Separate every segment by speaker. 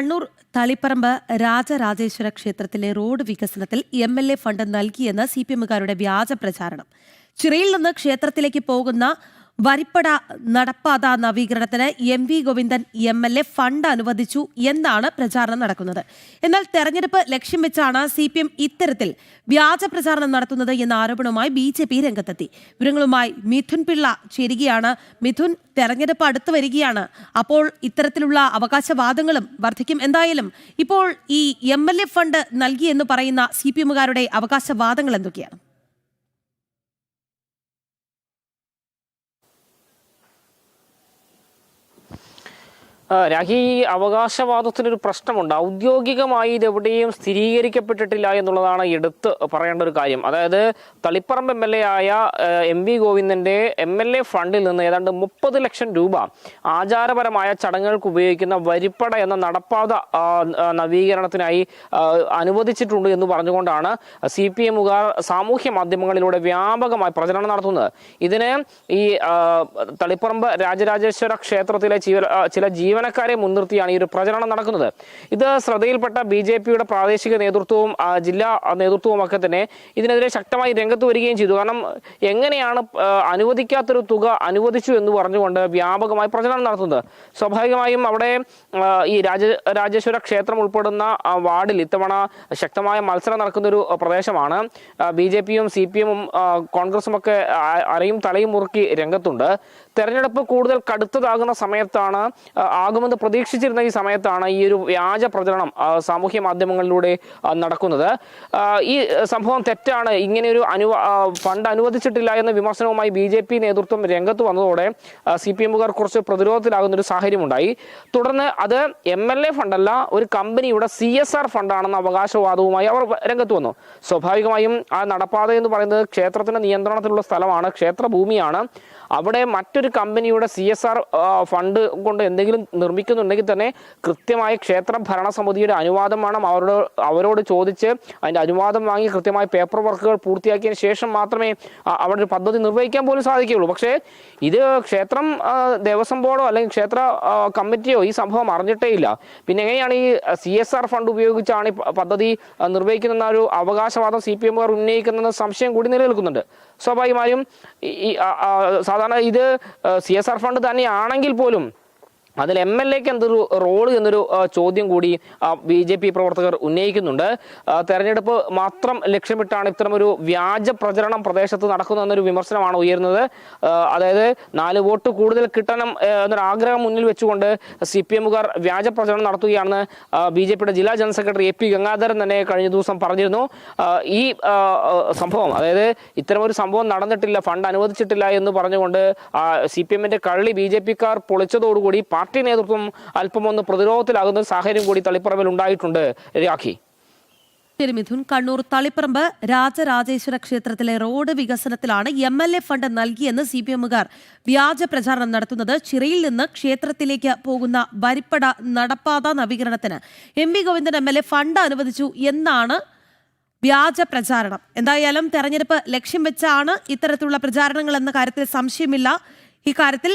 Speaker 1: കണ്ണൂർ തളിപ്പറമ്പ് രാജരാജേശ്വര ക്ഷേത്രത്തിലെ റോഡ് വികസനത്തിൽ MLA fund നൽകിയെന്ന് CPM-കാരുടെ വ്യാജ പ്രചാരണം. ചിറയിൽ നിന്ന് ക്ഷേത്രത്തിലേക്ക് പോകുന്ന വരിപ്പട നടപ്പാത നവീകരണത്തിന് MV ഗോവിന്ദൻ MLA ഫണ്ട് അനുവദിച്ചു എന്നാണ് പ്രചാരണം നടക്കുന്നത്. എന്നാൽ തെരഞ്ഞെടുപ്പ് ലക്ഷ്യം വെച്ചാണ് CPM ഇത്തരത്തിൽ വ്യാജ പ്രചാരണം നടത്തുന്നത് എന്ന ആരോപണവുമായി BJP രംഗത്തെത്തി. വിവരങ്ങളുമായി മിഥുൻ പിള്ള ചേരുകയാണ്. മിഥുൻ, തെരഞ്ഞെടുപ്പ് അടുത്തു വരികയാണ്. അപ്പോൾ ഇത്തരത്തിലുള്ള അവകാശവാദങ്ങളും വർദ്ധിക്കും. എന്തായാലും ഇപ്പോൾ ഈ MLA ഫണ്ട് നൽകിയെന്ന് പറയുന്ന CPM-കാരുടെ അവകാശവാദങ്ങൾ എന്തൊക്കെയാണ്?
Speaker 2: രാഖി, ഈ അവകാശവാദത്തിനൊരു പ്രശ്നമുണ്ട്. ഔദ്യോഗികമായി ഇതെവിടെയും സ്ഥിരീകരിക്കപ്പെട്ടിട്ടില്ല എന്നുള്ളതാണ് എടുത്ത് പറയേണ്ട ഒരു കാര്യം. അതായത് തളിപ്പറമ്പ് MLA ആയ MV ഗോവിന്ദന്റെ MLA ഫണ്ടിൽ നിന്ന് ഏതാണ്ട് 30 ലക്ഷം രൂപ ആചാരപരമായ ചടങ്ങുകൾക്ക് ഉപയോഗിക്കുന്ന വരിപ്പട എന്ന നടപ്പാത നവീകരണത്തിനായി അനുവദിച്ചിട്ടുണ്ട് എന്ന് പറഞ്ഞുകൊണ്ടാണ് CPM-കാർ സാമൂഹ്യ മാധ്യമങ്ങളിലൂടെ വ്യാപകമായി പ്രചരണം നടത്തുന്നത്. ഇതിന് ഈ തളിപ്പറമ്പ് രാജരാജേശ്വര ക്ഷേത്രത്തിലെ ചില ജീവനക്കാരെ മുൻനിർത്തിയാണ് ഈ ഒരു പ്രചരണം നടക്കുന്നത്. ഇത് ശ്രദ്ധയിൽപ്പെട്ട BJP-യുടെ പ്രാദേശിക നേതൃത്വവും ജില്ലാ നേതൃത്വവും ഒക്കെ തന്നെ ഇതിനെതിരെ ശക്തമായി രംഗത്ത് വരികയും ചെയ്തു. കാരണം എങ്ങനെയാണ് അനുവദിക്കാത്തൊരു തുക അനുവദിച്ചു എന്ന് പറഞ്ഞുകൊണ്ട് വ്യാപകമായി പ്രചരണം നടത്തുന്നത്? സ്വാഭാവികമായും അവിടെ ഈ രാജരാജേശ്വര ക്ഷേത്രം ഉൾപ്പെടുന്ന വാർഡിൽ ഇത്തവണ ശക്തമായ മത്സരം നടക്കുന്ന ഒരു പ്രദേശമാണ്. BJP-യും CPM-ഉം കോൺഗ്രസും ഒക്കെ അരയും തലയും മുറുക്കി രംഗത്തുണ്ട്. തെരഞ്ഞെടുപ്പ് കൂടുതൽ കടുത്തതാകുന്ന സമയത്താണ് ആകുമെന്ന് പ്രതീക്ഷിച്ചിരുന്ന ഈ സമയത്താണ് ഈ ഒരു വ്യാജ പ്രചരണം സാമൂഹ്യ മാധ്യമങ്ങളിലൂടെ നടക്കുന്നത്. ഈ സംഭവം തെറ്റാണ്, ഇങ്ങനെയൊരു ഫണ്ട് അനുവദിച്ചിട്ടില്ല എന്ന വിമർശനവുമായി BJP നേതൃത്വം രംഗത്ത് വന്നതോടെ CPM-കാർ കുറച്ച് പ്രതിരോധത്തിലാകുന്ന ഒരു സാഹചര്യമുണ്ടായി. തുടർന്ന് അത് MLA ഫണ്ടല്ല, ഒരു കമ്പനിയുടെ CSR ഫണ്ടാണെന്ന അവകാശവാദവുമായി അവർ രംഗത്ത് വന്നു. സ്വാഭാവികമായും ആ നടപ്പാത എന്ന് പറയുന്നത് ക്ഷേത്രത്തിന്റെ നിയന്ത്രണത്തിലുള്ള സ്ഥലമാണ്, ക്ഷേത്രഭൂമിയാണ്. അവിടെ മറ്റൊരു കമ്പനിയുടെ CSR ഫണ്ട് കൊണ്ട് എന്തെങ്കിലും നിർമ്മിക്കുന്നുണ്ടെങ്കിൽ തന്നെ കൃത്യമായ ക്ഷേത്ര ഭരണസമിതിയുടെ അനുവാദം വേണം. അവരോട് ചോദിച്ച് അതിൻ്റെ അനുവാദം വാങ്ങി കൃത്യമായ പേപ്പർ വർക്കുകൾ പൂർത്തിയാക്കിയതിന് ശേഷം മാത്രമേ അവിടെ ഒരു പദ്ധതി നിർവഹിക്കാൻ പോലും സാധിക്കുകയുള്ളൂ. പക്ഷേ ഇത് ക്ഷേത്രം ദേവസ്വം ബോർഡോ അല്ലെങ്കിൽ ക്ഷേത്ര കമ്മിറ്റിയോ ഈ സംഭവം അറിഞ്ഞിട്ടേ ഇല്ല. പിന്നെ എങ്ങനെയാണ് ഈ CSR ഫണ്ട് ഉപയോഗിച്ചാണ് ഈ പദ്ധതി നിർവഹിക്കുന്ന ഒരു അവകാശവാദം CPM-കാർ ഉന്നയിക്കുന്ന സംശയം കൂടി നിലനിൽക്കുന്നുണ്ട്. സ്വാഭാവികമായും ഈ സാധാരണ ഇത് CSR ഫണ്ട് തന്നെയാണെങ്കിൽ പോലും അതിൽ MLA-ക്ക് എന്തൊരു റോള് എന്നൊരു ചോദ്യം കൂടി BJP പ്രവർത്തകർ ഉന്നയിക്കുന്നുണ്ട്. തെരഞ്ഞെടുപ്പ് മാത്രം ലക്ഷ്യമിട്ടാണ് ഇത്തരമൊരു വ്യാജ പ്രചരണം പ്രദേശത്ത് നടക്കുന്നതെന്നൊരു വിമർശനമാണ് ഉയരുന്നത്. അതായത് 4 വോട്ട് കൂടുതൽ കിട്ടണം എന്നൊരു ആഗ്രഹം മുന്നിൽ വെച്ചുകൊണ്ട് CPM-കാർ വ്യാജ പ്രചരണം നടത്തുകയാണെന്ന് BJP-യുടെ ജില്ലാ ജനറൽ സെക്രട്ടറി AP ഗംഗാധരൻ തന്നെ കഴിഞ്ഞ ദിവസം പറഞ്ഞിരുന്നു. ഈ സംഭവം, അതായത് ഇത്തരമൊരു സംഭവം നടന്നിട്ടില്ല, ഫണ്ട് അനുവദിച്ചിട്ടില്ല എന്ന് പറഞ്ഞുകൊണ്ട് CPM-ന്റെ കള്ളി BJP-കാർ പൊളിച്ചതോടുകൂടി പാർട്ടി നേതൃത്വം അല്പമൊന്ന് പ്രതിരോധത്തിലാകുന്ന സാഹചര്യം കൂടി തളിപ്പറമ്പിൽ ഉണ്ടായിട്ടുണ്ട്. രാഖി.
Speaker 1: മിഥുൻ, കണ്ണൂർ തളിപ്പറമ്പ് രാജരാജേശ്വര ക്ഷേത്രത്തിലെ റോഡ് വികസനത്തിലാണ് MLA ഫണ്ട് നൽകിയെന്ന് CPM-കാർ വ്യാജ പ്രചാരണം നടത്തുന്നത്. ചിറയിൽ നിന്ന് ക്ഷേത്രത്തിലേക്ക് പോകുന്ന വരിപ്പട നടപ്പാത നവീകരണത്തിന് MV ഗോവിന്ദൻ MLA ഫണ്ട് അനുവദിച്ചു എന്നാണ് വ്യാജ പ്രചാരണം. എന്തായാലും തെരഞ്ഞെടുപ്പ് ലക്ഷ്യം വെച്ചാണ് ഇത്തരത്തിലുള്ള പ്രചാരണങ്ങൾ എന്ന കാര്യത്തിൽ സംശയമില്ല. ഇക്കാര്യത്തിൽ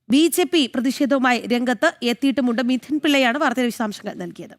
Speaker 1: BJP പ്രതിഷേധവുമായി രംഗത്ത് എത്തിയിട്ടുമുണ്ട്. മിഥുൻ പിള്ളയാണ് വാർത്തയുടെ വിശദാംശങ്ങൾ നൽകിയത്.